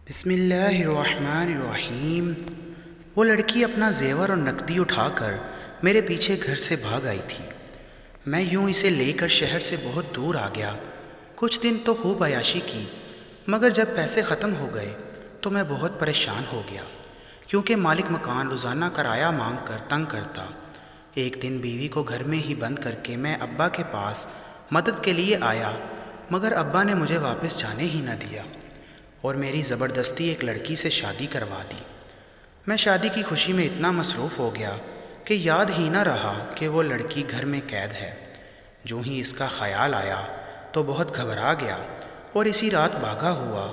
بسم اللہ الرحمن الرحیم۔ وہ لڑکی اپنا زیور اور نقدی اٹھا کر میرے پیچھے گھر سے بھاگ آئی تھی۔ میں یوں اسے لے کر شہر سے بہت دور آ گیا۔ کچھ دن تو خوب عیاشی کی، مگر جب پیسے ختم ہو گئے تو میں بہت پریشان ہو گیا، کیونکہ مالک مکان روزانہ کرایہ مانگ کر تنگ کرتا۔ ایک دن بیوی کو گھر میں ہی بند کر کے میں ابا کے پاس مدد کے لیے آیا، مگر ابا نے مجھے واپس جانے ہی نہ دیا اور میری زبردستی ایک لڑکی سے شادی کروا دی۔ میں شادی کی خوشی میں اتنا مصروف ہو گیا کہ یاد ہی نہ رہا کہ وہ لڑکی گھر میں قید ہے۔ جو ہی اس کا خیال آیا تو بہت گھبرا گیا اور اسی رات بھاگا ہوا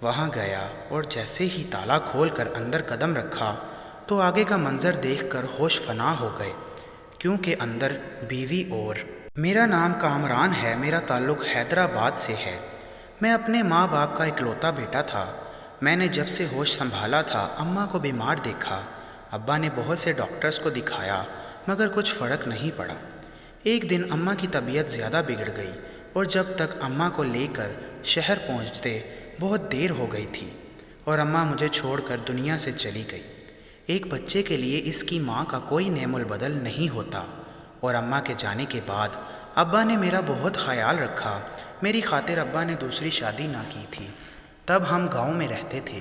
وہاں گیا، اور جیسے ہی تالا کھول کر اندر قدم رکھا تو آگے کا منظر دیکھ کر ہوش فنا ہو گئے، کیونکہ اندر بیوی اور میرا نام کامران ہے، میرا تعلق حیدرآباد سے ہے۔ میں اپنے ماں باپ کا اکلوتا بیٹا تھا۔ میں نے جب سے ہوش سنبھالا تھا اماں کو بیمار دیکھا۔ ابا نے بہت سے ڈاکٹرز کو دکھایا مگر کچھ فرق نہیں پڑا۔ ایک دن اماں کی طبیعت زیادہ بگڑ گئی اور جب تک اماں کو لے کر شہر پہنچتے بہت دیر ہو گئی تھی اور اماں مجھے چھوڑ کر دنیا سے چلی گئی۔ ایک بچے کے لیے اس کی ماں کا کوئی نعم البدل نہیں ہوتا، اور اماں کے جانے کے بعد ابا نے میرا بہت خیال رکھا۔ میری خاطر ابا نے دوسری شادی نہ کی تھی۔ تب ہم گاؤں میں رہتے تھے۔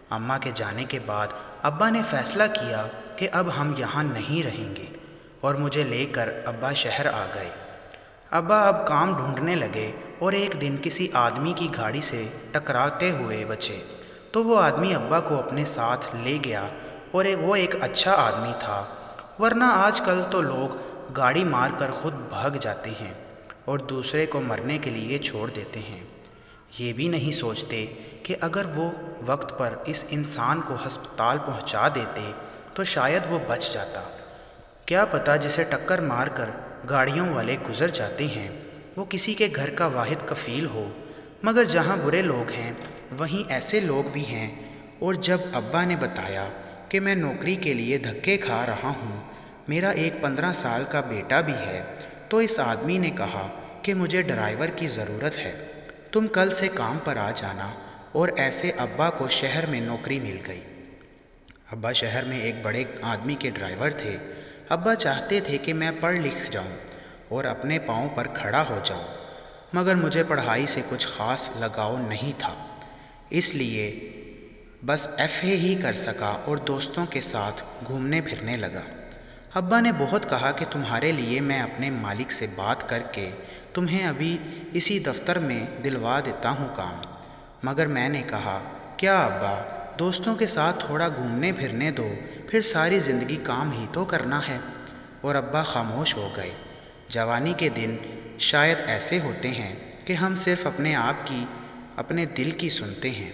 اماں کے جانے کے بعد ابا نے فیصلہ کیا کہ اب ہم یہاں نہیں رہیں گے اور مجھے لے کر ابا شہر آ گئے۔ ابا اب کام ڈھونڈنے لگے اور ایک دن کسی آدمی کی گاڑی سے ٹکراتے ہوئے بچے، تو وہ آدمی ابا کو اپنے ساتھ لے گیا، اور وہ ایک اچھا آدمی تھا، ورنہ آج کل تو لوگ گاڑی مار کر خود بھاگ جاتے ہیں اور دوسرے کو مرنے کے لیے چھوڑ دیتے ہیں۔ یہ بھی نہیں سوچتے کہ اگر وہ وقت پر اس انسان کو ہسپتال پہنچا دیتے تو شاید وہ بچ جاتا۔ کیا پتہ جسے ٹکر مار کر گاڑیوں والے گزر جاتے ہیں وہ کسی کے گھر کا واحد کفیل ہو۔ مگر جہاں برے لوگ ہیں وہیں ایسے لوگ بھی ہیں۔ اور جب ابا نے بتایا کہ میں نوکری کے لیے دھکے کھا رہا ہوں، میرا ایک 15 سال کا بیٹا بھی ہے، تو اس آدمی نے کہا کہ مجھے ڈرائیور کی ضرورت ہے، تم کل سے کام پر آ جانا، اور ایسے ابا کو شہر میں نوکری مل گئی۔ ابا شہر میں ایک بڑے آدمی کے ڈرائیور تھے۔ ابا چاہتے تھے کہ میں پڑھ لکھ جاؤں اور اپنے پاؤں پر کھڑا ہو جاؤں، مگر مجھے پڑھائی سے کچھ خاص لگاؤ نہیں تھا، اس لیے بس ایف اے ہی کر سکا اور دوستوں کے ساتھ گھومنے پھرنے لگا۔ ابا نے بہت کہا کہ تمہارے لیے میں اپنے مالک سے بات کر کے تمہیں ابھی اسی دفتر میں دلوا دیتا ہوں کام، مگر میں نے کہا کیا ابا، دوستوں کے ساتھ تھوڑا گھومنے پھرنے دو، پھر ساری زندگی کام ہی تو کرنا ہے۔ اور ابا خاموش ہو گئے۔ جوانی کے دن شاید ایسے ہوتے ہیں کہ ہم صرف اپنے آپ کی، اپنے دل کی سنتے ہیں،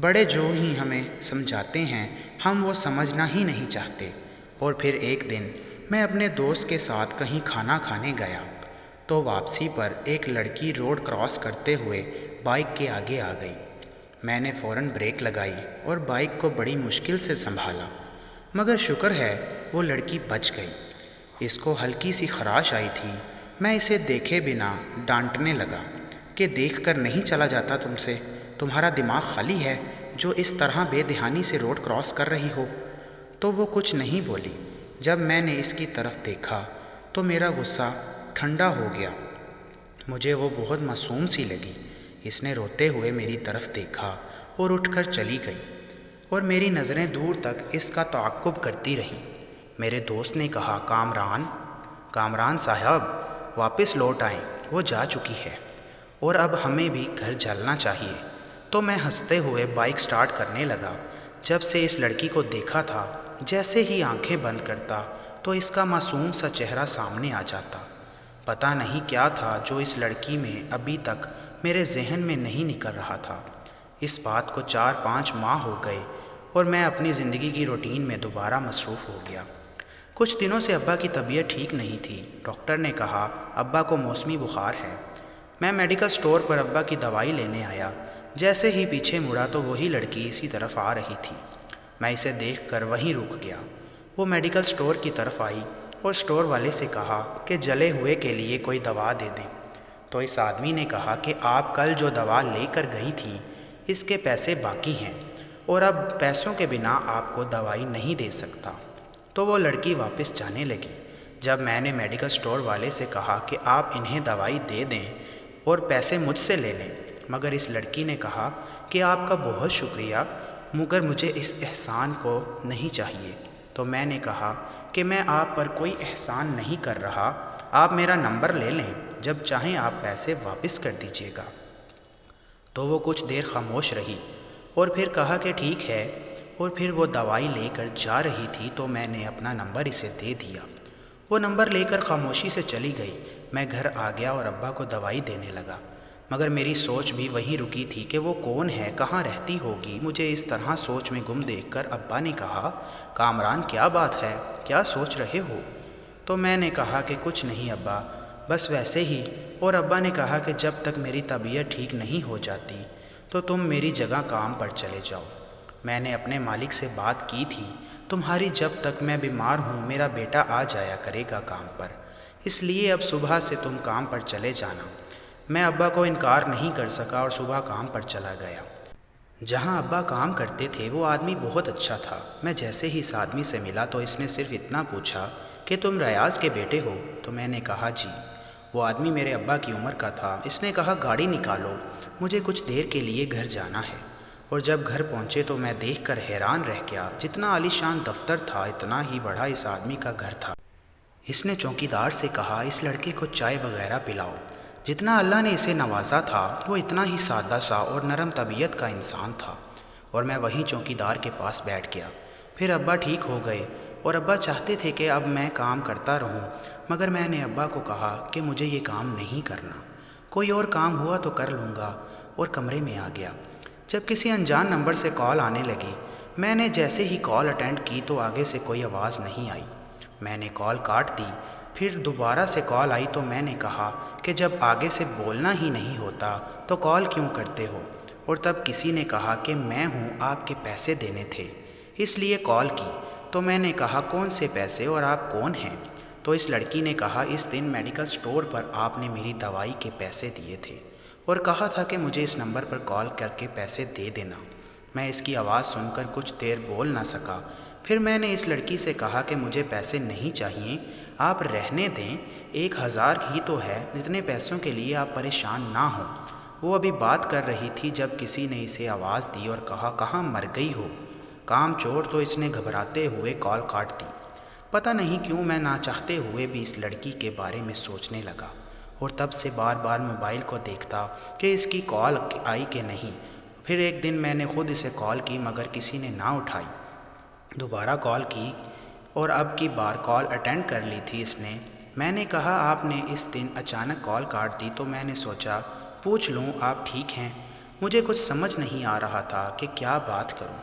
بڑے جو ہی ہمیں سمجھاتے ہیں ہم وہ سمجھنا ہی نہیں چاہتے۔ اور پھر ایک دن میں اپنے دوست کے ساتھ کہیں کھانا کھانے گیا تو واپسی پر ایک لڑکی روڈ کراس کرتے ہوئے بائک کے آگے آ گئی۔ میں نے فوراً بریک لگائی اور بائک کو بڑی مشکل سے سنبھالا، مگر شکر ہے وہ لڑکی بچ گئی۔ اس کو ہلکی سی خراش آئی تھی۔ میں اسے دیکھے بنا ڈانٹنے لگا کہ دیکھ کر نہیں چلا جاتا تم سے، تمہارا دماغ خالی ہے جو اس طرح بے دہانی سے روڈ کراس کر رہی ہو؟ تو وہ کچھ نہیں بولی۔ جب میں نے اس کی طرف دیکھا تو میرا غصہ ٹھنڈا ہو گیا، مجھے وہ بہت معصوم سی لگی۔ اس نے روتے ہوئے میری طرف دیکھا اور اٹھ کر چلی گئی، اور میری نظریں دور تک اس کا تعاقب کرتی رہیں۔ میرے دوست نے کہا کامران صاحب واپس لوٹ آئیں، وہ جا چکی ہے اور اب ہمیں بھی گھر چلنا چاہیے۔ تو میں ہنستے ہوئے بائک سٹارٹ کرنے لگا۔ جب سے اس لڑکی کو دیکھا تھا جیسے ہی آنکھیں بند کرتا تو اس کا معصوم سا چہرہ سامنے آ جاتا۔ پتہ نہیں کیا تھا جو اس لڑکی میں ابھی تک میرے ذہن میں نہیں نکل رہا تھا۔ اس بات کو 4-5 ماہ ہو گئے اور میں اپنی زندگی کی روٹین میں دوبارہ مصروف ہو گیا۔ کچھ دنوں سے ابا کی طبیعت ٹھیک نہیں تھی۔ ڈاکٹر نے کہا ابا کو موسمی بخار ہے۔ میں میڈیکل سٹور پر ابا کی دوائی لینے آیا۔ جیسے ہی پیچھے مڑا تو وہی لڑکی اسی طرف آ رہی تھی۔ میں اسے دیکھ کر وہیں رک گیا۔ وہ میڈیکل سٹور کی طرف آئی اور سٹور والے سے کہا کہ جلے ہوئے کے لیے کوئی دوا دے دیں۔ تو اس آدمی نے کہا کہ آپ کل جو دوا لے کر گئی تھیں اس کے پیسے باقی ہیں اور اب پیسوں کے بنا آپ کو دوائی نہیں دے سکتا۔ تو وہ لڑکی واپس جانے لگی۔ جب میں نے میڈیکل سٹور والے سے کہا کہ آپ انہیں دوائی دے دیں اور پیسے مجھ سے لے لیں، مگر اس لڑکی نے کہا کہ آپ کا بہت شکریہ مگر مجھے اس احسان کو نہیں چاہیے۔ تو میں نے کہا کہ میں آپ پر کوئی احسان نہیں کر رہا، آپ میرا نمبر لے لیں، جب چاہیں آپ پیسے واپس کر دیجیے گا۔ تو وہ کچھ دیر خاموش رہی اور پھر کہا کہ ٹھیک ہے، اور پھر وہ دوائی لے کر جا رہی تھی تو میں نے اپنا نمبر اسے دے دیا۔ وہ نمبر لے کر خاموشی سے چلی گئی۔ میں گھر آ گیا اور ابا کو دوائی دینے لگا، مگر میری سوچ بھی وہیں رکی تھی کہ وہ کون ہے، کہاں رہتی ہوگی۔ مجھے اس طرح سوچ میں گم دیکھ کر ابا نے کہا، کامران کیا بات ہے، کیا سوچ رہے ہو؟ تو میں نے کہا کہ کچھ نہیں ابا، بس ویسے ہی۔ اور ابا نے کہا کہ جب تک میری طبیعت ٹھیک نہیں ہو جاتی تو تم میری جگہ کام پر چلے جاؤ۔ میں نے اپنے مالک سے بات کی تھی، تمہاری جب تک میں بیمار ہوں میرا بیٹا آ جایا کرے گا کام پر، اس لیے اب صبح سے تم کام پر چلے جانا۔ میں ابا کو انکار نہیں کر سکا اور صبح کام پر چلا گیا۔ جہاں ابا کام کرتے تھے وہ آدمی بہت اچھا تھا۔ میں جیسے ہی اس آدمی سے ملا تو اس نے صرف اتنا پوچھا کہ تم ریاض کے بیٹے ہو؟ تو میں نے کہا جی۔ وہ آدمی میرے ابا کی عمر کا تھا۔ اس نے کہا گاڑی نکالو، مجھے کچھ دیر کے لیے گھر جانا ہے۔ اور جب گھر پہنچے تو میں دیکھ کر حیران رہ گیا، جتنا عالی شان دفتر تھا اتنا ہی بڑا اس آدمی کا گھر تھا۔ اس نے چوکیدار سے کہا اس لڑکے کو چائے وغیرہ پلاؤ۔ جتنا اللہ نے اسے نوازا تھا وہ اتنا ہی سادہ سا اور نرم طبیعت کا انسان تھا، اور میں وہی چوکیدار کے پاس بیٹھ گیا۔ پھر ابا ٹھیک ہو گئے اور ابا چاہتے تھے کہ اب میں کام کرتا رہوں، مگر میں نے ابا کو کہا کہ مجھے یہ کام نہیں کرنا، کوئی اور کام ہوا تو کر لوں گا، اور کمرے میں آ گیا۔ جب کسی انجان نمبر سے کال آنے لگی، میں نے جیسے ہی کال اٹینڈ کی تو آگے سے کوئی آواز نہیں آئی۔ میں نے کال کاٹ دی۔ پھر دوبارہ سے کال آئی تو میں نے کہا کہ جب آگے سے بولنا ہی نہیں ہوتا تو کال کیوں کرتے ہو؟ اور تب کسی نے کہا کہ میں ہوں، آپ کے پیسے دینے تھے اس لیے کال کی۔ تو میں نے کہا کون سے پیسے اور آپ کون ہیں؟ تو اس لڑکی نے کہا اس دن میڈیکل سٹور پر آپ نے میری دوائی کے پیسے دیے تھے اور کہا تھا کہ مجھے اس نمبر پر کال کر کے پیسے دے دینا۔ میں اس کی آواز سن کر کچھ دیر بول نہ سکا۔ پھر میں نے اس لڑکی سے کہا کہ مجھے پیسے نہیں چاہیے، آپ رہنے دیں، 1000 ہی تو ہے، اتنے پیسوں کے لیے آپ پریشان نہ ہوں۔ وہ ابھی بات کر رہی تھی جب کسی نے اسے آواز دی اور کہا کہاں مر گئی ہو کام چور؟ تو اس نے گھبراتے ہوئے کال کاٹ دی۔ پتہ نہیں کیوں میں نہ چاہتے ہوئے بھی اس لڑکی کے بارے میں سوچنے لگا، اور تب سے بار بار موبائل کو دیکھتا کہ اس کی کال آئی کہ نہیں۔ پھر ایک دن میں نے خود اسے کال کی مگر کسی نے نہ اٹھائی۔ دوبارہ کال کی اور اب کی بار کال اٹینڈ کر لی تھی اس نے۔ میں نے کہا آپ نے اس دن اچانک کال کاٹ دی تو میں نے سوچا پوچھ لوں آپ ٹھیک ہیں۔ مجھے کچھ سمجھ نہیں آ رہا تھا کہ کیا بات کروں۔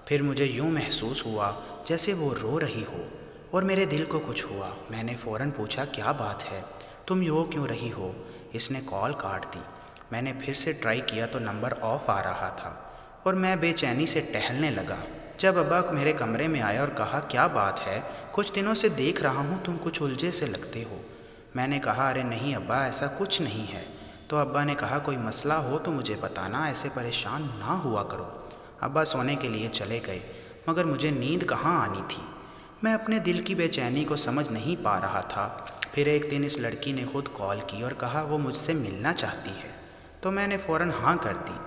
پھر مجھے یوں محسوس ہوا جیسے وہ رو رہی ہو اور میرے دل کو کچھ ہوا۔ میں نے فوراً پوچھا کیا بات ہے، تم رو کیوں رہی ہو؟ اس نے کال کاٹ دی۔ میں نے پھر سے ٹرائی کیا تو نمبر آف آ رہا تھا اور میں بے چینی سے ٹہلنے لگا۔ جب ابا میرے کمرے میں آیا اور کہا کیا بات ہے، کچھ دنوں سے دیکھ رہا ہوں تم کچھ الجھے سے لگتے ہو۔ میں نے کہا ارے نہیں ابا ایسا کچھ نہیں ہے۔ تو ابا نے کہا کوئی مسئلہ ہو تو مجھے بتانا، ایسے پریشان نہ ہوا کرو۔ ابا سونے کے لیے چلے گئے مگر مجھے نیند کہاں آنی تھی۔ میں اپنے دل کی بے چینی کو سمجھ نہیں پا رہا تھا۔ پھر ایک دن اس لڑکی نے خود کال کی اور کہا وہ مجھ سے ملنا چاہتی ہے، تو میں نے فوراً ہاں کر دی۔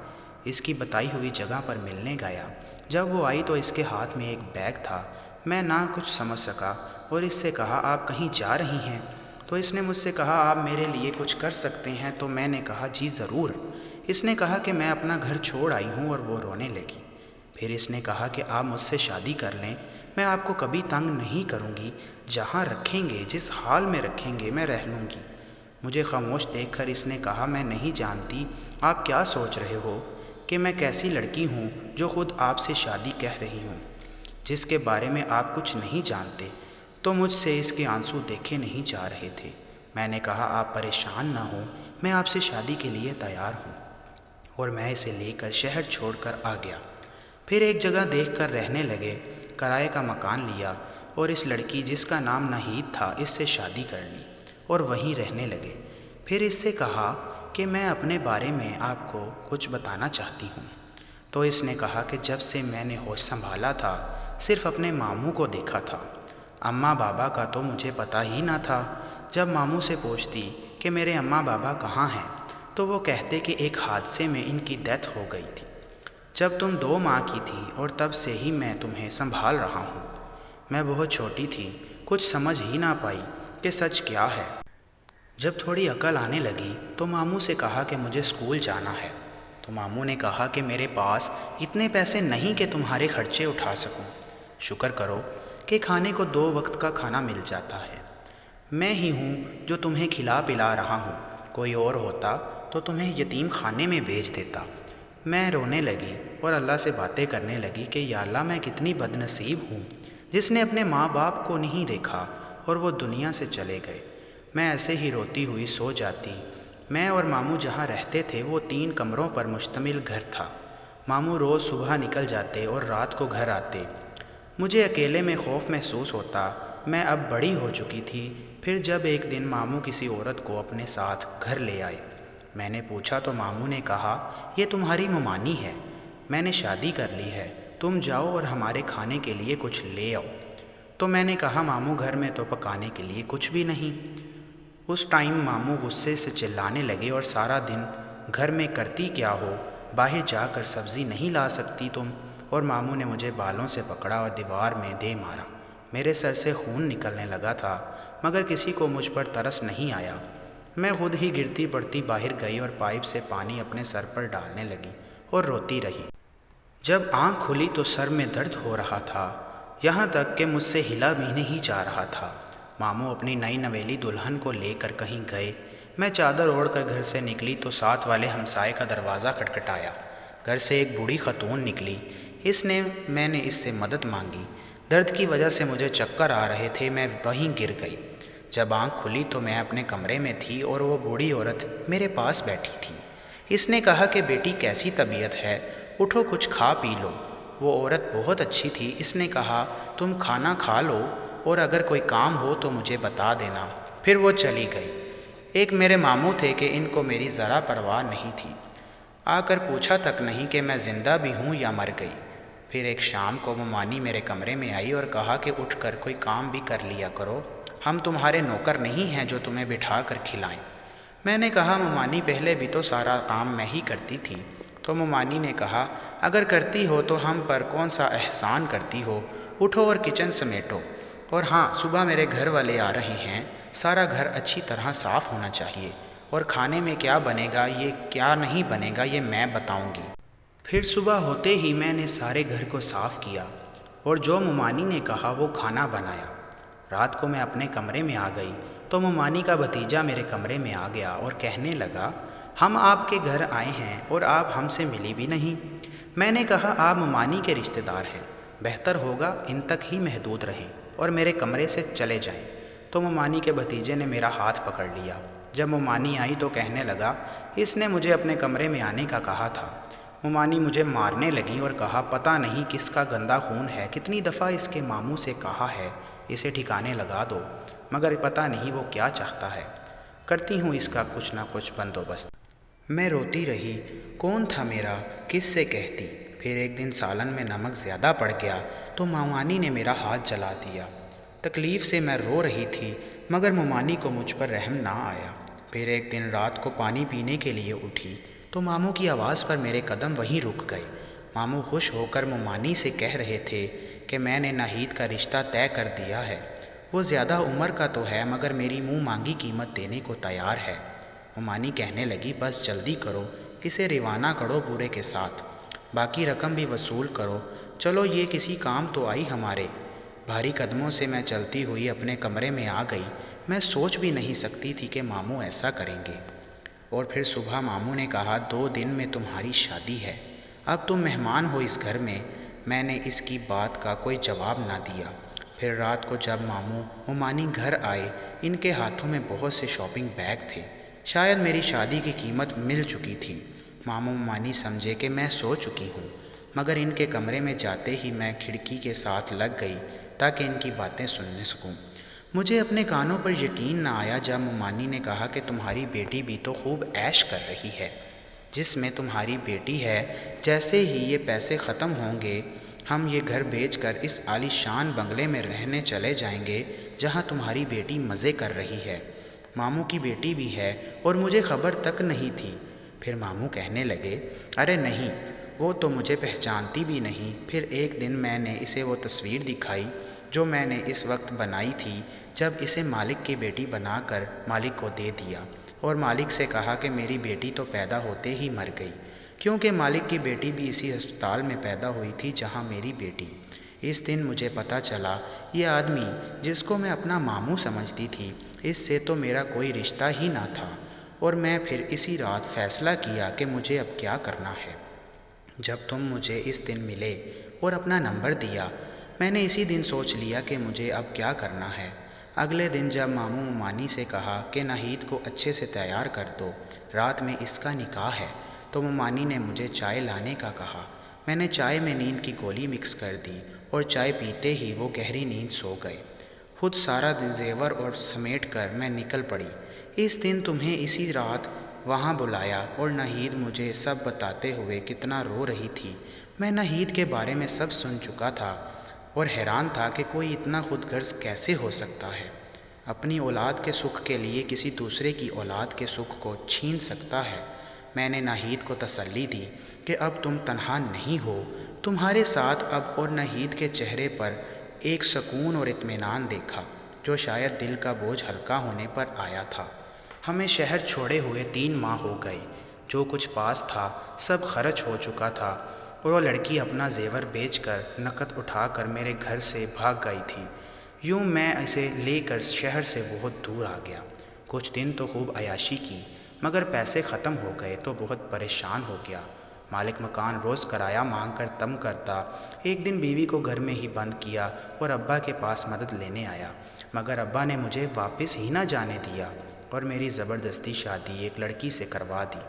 اس کی بتائی ہوئی جگہ پر ملنے گیا۔ جب وہ آئی تو اس کے ہاتھ میں ایک بیگ تھا۔ میں نہ کچھ سمجھ سکا اور اس سے کہا آپ کہیں جا رہی ہیں؟ تو اس نے مجھ سے کہا آپ میرے لیے کچھ کر سکتے ہیں؟ تو میں نے کہا جی ضرور۔ اس نے کہا کہ میں اپنا گھر چھوڑ آئی ہوں اور وہ رونے لگی۔ پھر اس نے کہا کہ آپ مجھ سے شادی کر لیں، میں آپ کو کبھی تنگ نہیں کروں گی، جہاں رکھیں گے جس حال میں رکھیں گے میں رہ لوں گی۔ مجھے خاموش دیکھ کر اس نے کہا میں نہیں جانتی آپ کیا سوچ رہے ہو کہ میں کیسی لڑکی ہوں جو خود آپ سے شادی کہہ رہی ہوں، جس کے بارے میں آپ کچھ نہیں جانتے۔ تو مجھ سے اس کے آنسو دیکھے نہیں جا رہے تھے۔ میں نے کہا آپ پریشان نہ ہوں، میں آپ سے شادی کے لیے تیار ہوں، اور میں اسے لے کر شہر چھوڑ کر آ گیا۔ پھر ایک جگہ دیکھ کر رہنے لگے، کرائے کا مکان لیا اور اس لڑکی جس کا نام ناہید تھا اس سے شادی کر لی اور وہیں رہنے لگے۔ پھر اس سے کہا کہ میں اپنے بارے میں آپ کو کچھ بتانا چاہتی ہوں۔ تو اس نے کہا کہ جب سے میں نے ہوش سنبھالا تھا صرف اپنے ماموں کو دیکھا تھا، اماں بابا کا تو مجھے پتہ ہی نہ تھا۔ جب ماموں سے پوچھتی کہ میرے اماں بابا کہاں ہیں تو وہ کہتے کہ ایک حادثے میں ان کی ڈیتھ ہو گئی تھی جب تم 2 ماہ کی تھی، اور تب سے ہی میں تمہیں سنبھال رہا ہوں۔ میں بہت چھوٹی تھی، کچھ سمجھ ہی نہ پائی کہ سچ کیا ہے۔ جب تھوڑی عقل آنے لگی تو ماموں سے کہا کہ مجھے اسکول جانا ہے، تو ماموں نے کہا کہ میرے پاس اتنے پیسے نہیں کہ تمہارے خرچے اٹھا سکوں، شکر کرو کہ کھانے کو 2 وقت کا کھانا مل جاتا ہے۔ میں ہی ہوں جو تمہیں کھلا پلا رہا ہوں، کوئی اور ہوتا تو تمہیں یتیم خانے میں بھیج دیتا۔ میں رونے لگی اور اللہ سے باتیں کرنے لگی کہ یا اللہ میں کتنی بد نصیب ہوں جس نے اپنے ماں باپ کو نہیں دیکھا اور وہ دنیا سے چلے گئے۔ میں ایسے ہی روتی ہوئی سو جاتی۔ میں اور ماموں جہاں رہتے تھے وہ 3 کمروں پر مشتمل گھر تھا۔ ماموں روز صبح نکل جاتے اور رات کو گھر آتے۔ مجھے اکیلے میں خوف محسوس ہوتا۔ میں اب بڑی ہو چکی تھی۔ پھر جب ایک دن ماموں کسی عورت کو اپنے ساتھ گھر لے آئے، میں نے پوچھا تو ماموں نے کہا یہ تمہاری ممانی ہے، میں نے شادی کر لی ہے، تم جاؤ اور ہمارے کھانے کے لیے کچھ لے آؤ۔ تو میں نے کہا ماموں گھر میں تو پکانے کے لیے کچھ بھی نہیں۔ اس ٹائم ماموں غصے سے چلانے لگے اور سارا دن گھر میں کرتی کیا ہو، باہر جا کر سبزی نہیں لا سکتی تم؟ اور ماموں نے مجھے بالوں سے پکڑا اور دیوار میں دے مارا۔ میرے سر سے خون نکلنے لگا تھا مگر کسی کو مجھ پر ترس نہیں آیا۔ میں خود ہی گرتی پڑتی باہر گئی اور پائپ سے پانی اپنے سر پر ڈالنے لگی اور روتی رہی۔ جب آنکھ کھلی تو سر میں درد ہو رہا تھا، یہاں تک کہ مجھ سے ہلا بھی نہیں جا رہا تھا۔ ماموں اپنی نئی نویلی دلہن کو لے کر کہیں گئے۔ میں چادر اوڑھ کر گھر سے نکلی تو ساتھ والے ہمسائے کا دروازہ کھٹکھٹایا۔ گھر سے ایک بوڑھی خاتون نکلی۔ میں نے اس سے مدد مانگی۔ درد کی وجہ سے مجھے چکر آ رہے تھے، میں وہیں گر گئی۔ جب آنکھ کھلی تو میں اپنے کمرے میں تھی اور وہ بوڑھی عورت میرے پاس بیٹھی تھی۔ اس نے کہا کہ بیٹی کیسی طبیعت ہے، اٹھو کچھ کھا پی لو۔ وہ عورت بہت اچھی تھی۔ اس نے کہا تم کھانا کھا لو اور اگر کوئی کام ہو تو مجھے بتا دینا۔ پھر وہ چلی گئی۔ ایک میرے ماموں تھے کہ ان کو میری ذرا پرواہ نہیں تھی، آ کر پوچھا تک نہیں کہ میں زندہ بھی ہوں یا مر گئی۔ پھر ایک شام کو ممانی میرے کمرے میں آئی اور کہا کہ اٹھ کر کوئی کام بھی کر لیا کرو، ہم تمہارے نوکر نہیں ہیں جو تمہیں بٹھا کر کھلائیں۔ میں نے کہا ممانی پہلے بھی تو سارا کام میں ہی کرتی تھی۔ تو ممانی نے کہا اگر کرتی ہو تو ہم پر کون سا احسان کرتی ہو، اٹھو اور کچن سمیٹو۔ اور ہاں، صبح میرے گھر والے آ رہے ہیں، سارا گھر اچھی طرح صاف ہونا چاہیے، اور کھانے میں کیا بنے گا یہ کیا نہیں بنے گا یہ میں بتاؤں گی۔ پھر صبح ہوتے ہی میں نے سارے گھر کو صاف کیا اور جو ممانی نے کہا وہ کھانا بنایا۔ رات کو میں اپنے کمرے میں آ گئی تو ممانی کا بھتیجا میرے کمرے میں آ گیا اور کہنے لگا ہم آپ کے گھر آئے ہیں اور آپ ہم سے ملی بھی نہیں۔ میں نے کہا آپ ممانی کے رشتہ دار ہیں، بہتر ہوگا ان تک ہی محدود رہیں اور میرے کمرے سے چلے جائیں۔ تو ممانی کے بھتیجے نے میرا ہاتھ پکڑ لیا۔ جب ممانی آئی تو کہنے لگا اس نے مجھے اپنے کمرے میں آنے کا کہا تھا۔ ممانی مجھے مارنے لگی اور کہا پتہ نہیں کس کا گندا خون ہے، کتنی دفعہ اس کے ماموں سے کہا ہے اسے ٹھکانے لگا دو، مگر پتہ نہیں وہ کیا چاہتا ہے، کرتی ہوں اس کا کچھ نہ کچھ بندوبست۔ میں روتی رہی، کون تھا میرا، کس سے کہتی۔ پھر ایک دن سالن میں نمک زیادہ پڑ گیا تو ممانی نے میرا ہاتھ جلا دیا۔ تکلیف سے میں رو رہی تھی مگر ممانی کو مجھ پر رحم نہ آیا۔ پھر ایک دن رات کو پانی پینے کے لیے اٹھی تو ماموں کی آواز پر میرے قدم وہیں رک گئے۔ ماموں خوش ہو کر ممانی سے کہہ رہے تھے کہ میں نے ناہید کا رشتہ طے کر دیا ہے، وہ زیادہ عمر کا تو ہے مگر میری منہ مانگی قیمت دینے کو تیار ہے۔ ممانی کہنے لگی بس جلدی کرو، اسے روانہ کرو بورے کے ساتھ، باقی رقم بھی وصول کرو، چلو یہ کسی کام تو آئی ہمارے۔ بھاری قدموں سے میں چلتی ہوئی اپنے کمرے میں آ گئی۔ میں سوچ بھی نہیں سکتی تھی کہ ماموں ایسا کریں گے۔ اور پھر صبح ماموں نے کہا 2 دن میں تمہاری شادی ہے، اب تم مہمان ہو اس گھر میں۔ میں نے اس کی بات کا کوئی جواب نہ دیا۔ پھر رات کو جب ماموں ممانی گھر آئے، ان کے ہاتھوں میں بہت سے شاپنگ بیگ تھے، شاید میری شادی کی قیمت مل چکی تھی۔ ماموں ممانی سمجھے کہ میں سو چکی ہوں، مگر ان کے کمرے میں جاتے ہی میں کھڑکی کے ساتھ لگ گئی تاکہ ان کی باتیں سننے سکوں۔ مجھے اپنے کانوں پر یقین نہ آیا جب ممانی نے کہا کہ تمہاری بیٹی بھی تو خوب عیش کر رہی ہے، جس میں تمہاری بیٹی ہے۔ جیسے ہی یہ پیسے ختم ہوں گے ہم یہ گھر بیچ کر اس عالی شان بنگلے میں رہنے چلے جائیں گے جہاں تمہاری بیٹی مزے کر رہی ہے۔ ماموں کی بیٹی بھی ہے اور مجھے خبر تک نہیں تھی۔ پھر ماموں کہنے لگے، ارے نہیں، وہ تو مجھے پہچانتی بھی نہیں۔ پھر ایک دن میں نے اسے وہ تصویر دکھائی جو میں نے اس وقت بنائی تھی جب اسے مالک کی بیٹی بنا کر مالک کو دے دیا اور مالک سے کہا کہ میری بیٹی تو پیدا ہوتے ہی مر گئی، کیونکہ مالک کی بیٹی بھی اسی ہسپتال میں پیدا ہوئی تھی جہاں میری بیٹی۔ اس دن مجھے پتہ چلا یہ آدمی جس کو میں اپنا ماموں سمجھتی تھی، اس سے تو میرا کوئی رشتہ ہی نہ تھا، اور میں پھر اسی رات فیصلہ کیا کہ مجھے اب کیا کرنا ہے۔ جب تم مجھے اس دن ملے اور اپنا نمبر دیا، میں نے اسی دن سوچ لیا کہ مجھے اب کیا کرنا ہے۔ اگلے دن جب ماموں ممانی سے کہا کہ ناہید کو اچھے سے تیار کر دو، رات میں اس کا نکاح ہے، تو ممانی نے مجھے چائے لانے کا کہا۔ میں نے چائے میں نیند کی گولی مکس کر دی اور چائے پیتے ہی وہ گہری نیند سو گئے۔ خود سارا زیور اور سمیٹ کر میں نکل پڑی۔ اس دن تمہیں اسی رات وہاں بلایا اور ناہید مجھے سب بتاتے ہوئے کتنا رو رہی تھی۔ میں ناہید کے بارے میں سب سن چکا تھا اور حیران تھا کہ کوئی اتنا خود غرض کیسے ہو سکتا ہے، اپنی اولاد کے سکھ کے لیے کسی دوسرے کی اولاد کے سکھ کو چھین سکتا ہے۔ میں نے ناہید کو تسلی دی کہ اب تم تنہا نہیں ہو، تمہارے ساتھ اب، اور ناہید کے چہرے پر ایک سکون اور اطمینان دیکھا جو شاید دل کا بوجھ ہلکا ہونے پر آیا تھا۔ ہمیں شہر چھوڑے ہوئے 3 ماہ ہو گئے۔ جو کچھ پاس تھا سب خرچ ہو چکا تھا اور وہ لڑکی اپنا زیور بیچ کر نقد اٹھا کر میرے گھر سے بھاگ گئی تھی۔ یوں میں اسے لے کر شہر سے بہت دور آ گیا۔ کچھ دن تو خوب عیاشی کی، مگر پیسے ختم ہو گئے تو بہت پریشان ہو گیا۔ مالک مکان روز کرایہ مانگ کر تنگ کرتا۔ ایک دن بیوی کو گھر میں ہی بند کیا اور ابا کے پاس مدد لینے آیا، مگر ابا نے مجھے واپس ہی نہ جانے دیا اور میری زبردستی شادی ایک لڑکی سے کروا دی۔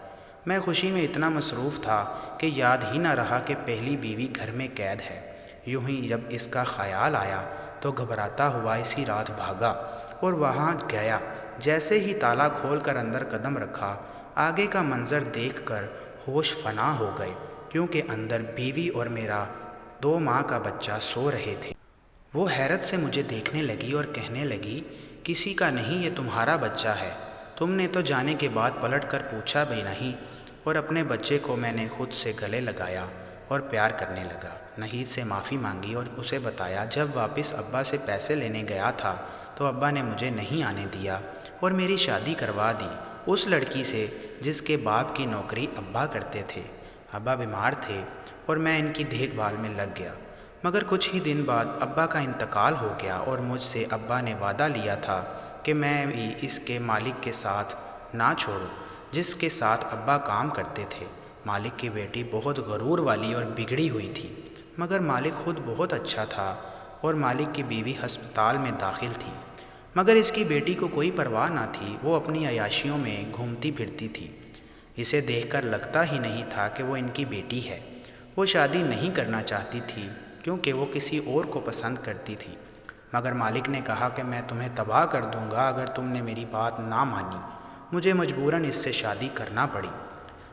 میں خوشی میں اتنا مصروف تھا کہ یاد ہی نہ رہا کہ پہلی بیوی گھر میں قید ہے۔ یوں ہی جب اس کا خیال آیا تو گھبراتا ہوا اسی رات بھاگا اور وہاں گیا۔ جیسے ہی تالا کھول کر اندر قدم رکھا، آگے کا منظر دیکھ کر ہوش فنا ہو گئے، کیونکہ اندر بیوی اور میرا 2 ماہ کا بچہ سو رہے تھے۔ وہ حیرت سے مجھے دیکھنے لگی اور کہنے لگی، کسی کا نہیں، یہ تمہارا بچہ ہے۔ تم نے تو جانے کے بعد پلٹ کر پوچھا بھی نہیں۔ اور اپنے بچے کو میں نے خود سے گلے لگایا اور پیار کرنے لگا۔ ناہید سے معافی مانگی اور اسے بتایا جب واپس ابا سے پیسے لینے گیا تھا تو ابا نے مجھے نہیں آنے دیا اور میری شادی کروا دی اس لڑکی سے جس کے باپ کی نوکری ابا کرتے تھے۔ ابا بیمار تھے اور میں ان کی دیکھ بھال میں لگ گیا، مگر کچھ ہی دن بعد ابا کا انتقال ہو گیا اور مجھ سے ابا نے وعدہ لیا تھا کہ میں بھی اس کے مالک کے ساتھ نہ چھوڑوں جس کے ساتھ ابا کام کرتے تھے۔ مالک کی بیٹی بہت غرور والی اور بگڑی ہوئی تھی، مگر مالک خود بہت اچھا تھا اور مالک کی بیوی ہسپتال میں داخل تھی، مگر اس کی بیٹی کو کوئی پرواہ نہ تھی، وہ اپنی عیاشیوں میں گھومتی پھرتی تھی۔ اسے دیکھ کر لگتا ہی نہیں تھا کہ وہ ان کی بیٹی ہے۔ وہ شادی نہیں کرنا چاہتی تھی کیونکہ وہ کسی اور کو پسند کرتی تھی، مگر مالک نے کہا کہ میں تمہیں تباہ کر دوں گا اگر تم نے میری بات نہ مانی۔ مجھے مجبوراً اس سے شادی کرنا پڑی،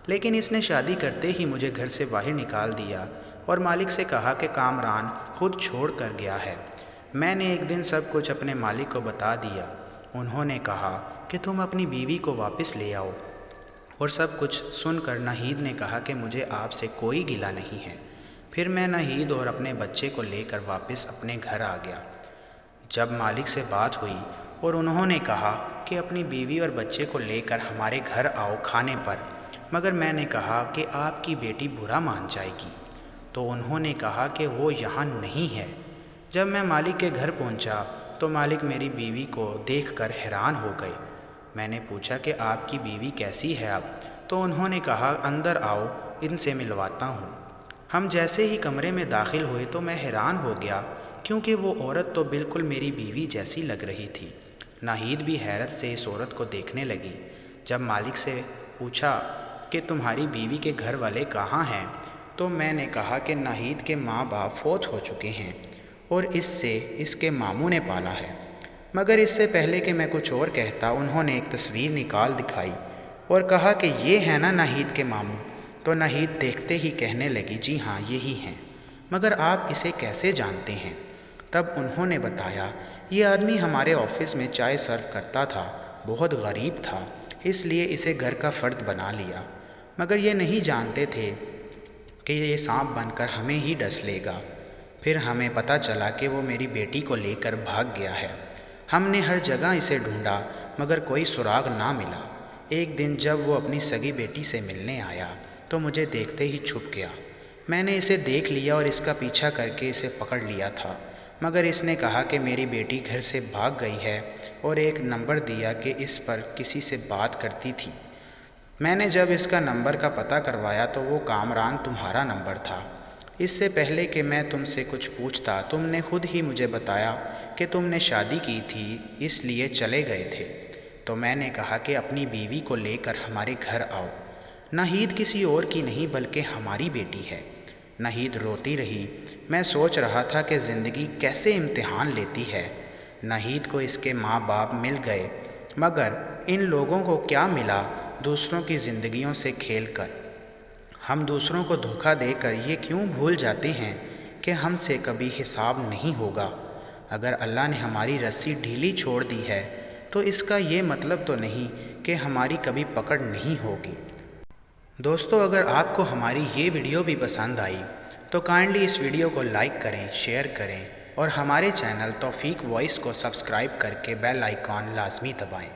لیکن اس نے شادی کرتے ہی مجھے گھر سے باہر نکال دیا اور مالک سے کہا کہ کامران خود چھوڑ کر گیا ہے۔ میں نے ایک دن سب کچھ اپنے مالک کو بتا دیا۔ انہوں نے کہا کہ تم اپنی بیوی کو واپس لے آؤ، اور سب کچھ سن کر ناہید نے کہا کہ مجھے آپ سے کوئی گلہ نہیں ہے۔ پھر میں ناہید اور اپنے بچے کو لے کر واپس اپنے گھر آ گیا۔ جب مالک سے بات ہوئی اور انہوں نے کہا کہ اپنی بیوی اور بچے کو لے کر ہمارے گھر آؤ کھانے پر، مگر میں نے کہا کہ آپ کی بیٹی برا مان جائے گی، تو انہوں نے کہا کہ وہ یہاں نہیں ہے۔ جب میں مالک کے گھر پہنچا تو مالک میری بیوی کو دیکھ کر حیران ہو گئے۔ میں نے پوچھا کہ آپ کی بیوی کیسی ہے اب؟ تو انہوں نے کہا اندر آؤ، ان سے ملواتا ہوں۔ ہم جیسے ہی کمرے میں داخل ہوئے تو میں حیران ہو گیا کیونکہ وہ عورت تو بالکل میری بیوی جیسی لگ رہی تھی۔ ناہید بھی حیرت سے اس عورت کو دیکھنے لگی۔ جب مالک سے پوچھا کہ تمہاری بیوی کے گھر والے کہاں ہیں، تو میں نے کہا کہ ناہید کے ماں باپ فوت ہو چکے ہیں اور اس کے ماموں نے پالا ہے۔ مگر اس سے پہلے کہ میں کچھ اور کہتا، انہوں نے ایک تصویر نکال دکھائی اور کہا کہ یہ ہے نا ناہید کے ماموں؟ تو ناہید دیکھتے ہی کہنے لگی جی ہاں یہی ہیں، مگر آپ اسے کیسے جانتے ہیں؟ تب انہوں نے بتایا یہ آدمی ہمارے آفس میں چائے سرو کرتا تھا، بہت غریب تھا، اس لیے اسے گھر کا فرد بنا لیا، مگر یہ نہیں جانتے تھے کہ یہ سانپ بن کر ہمیں ہی ڈس لے گا۔ پھر ہمیں پتہ چلا کہ وہ میری بیٹی کو لے کر بھاگ گیا ہے۔ ہم نے ہر جگہ اسے ڈھونڈا مگر کوئی سراغ نہ ملا۔ ایک دن جب وہ اپنی سگی بیٹی سے ملنے آیا تو مجھے دیکھتے ہی چھپ گیا۔ میں نے اسے دیکھ لیا اور اس کا پیچھا کر کے اسے پکڑ لیا تھا، مگر اس نے کہا کہ میری بیٹی گھر سے بھاگ گئی ہے اور ایک نمبر دیا کہ اس پر کسی سے بات کرتی تھی۔ میں نے جب اس کا نمبر کا پتہ کروایا تو وہ کامران تمہارا نمبر تھا۔ اس سے پہلے کہ میں تم سے کچھ پوچھتا تم نے خود ہی مجھے بتایا کہ تم نے شادی کی تھی اس لیے چلے گئے تھے۔ تو میں نے کہا کہ اپنی بیوی کو لے کر ہمارے گھر آؤ، ناہید کسی اور کی نہیں بلکہ ہماری بیٹی ہے۔ ناہید روتی رہی۔ میں سوچ رہا تھا کہ زندگی کیسے امتحان لیتی ہے۔ ناہید کو اس کے ماں باپ مل گئے، مگر ان لوگوں کو کیا ملا دوسروں کی زندگیوں سے کھیل کر؟ ہم دوسروں کو دھوکہ دے کر یہ کیوں بھول جاتے ہیں کہ ہم سے کبھی حساب نہیں ہوگا؟ اگر اللہ نے ہماری رسی ڈھیلی چھوڑ دی ہے تو اس کا یہ مطلب تو نہیں کہ ہماری کبھی پکڑ نہیں ہوگی۔ دوستو، اگر آپ کو ہماری یہ ویڈیو بھی پسند آئی تو کائنڈلی اس ویڈیو کو لائک کریں، شیئر کریں اور ہمارے چینل توفیق وائس کو سبسکرائب کر کے بیل آئیکن لازمی دبائیں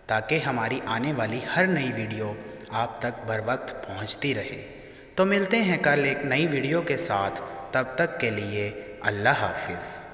تاکہ ہماری آنے والی ہر نئی ویڈیو آپ تک بر وقت پہنچتی رہے۔ تو ملتے ہیں کل ایک نئی ویڈیو کے ساتھ، تب تک کے لیے اللہ حافظ۔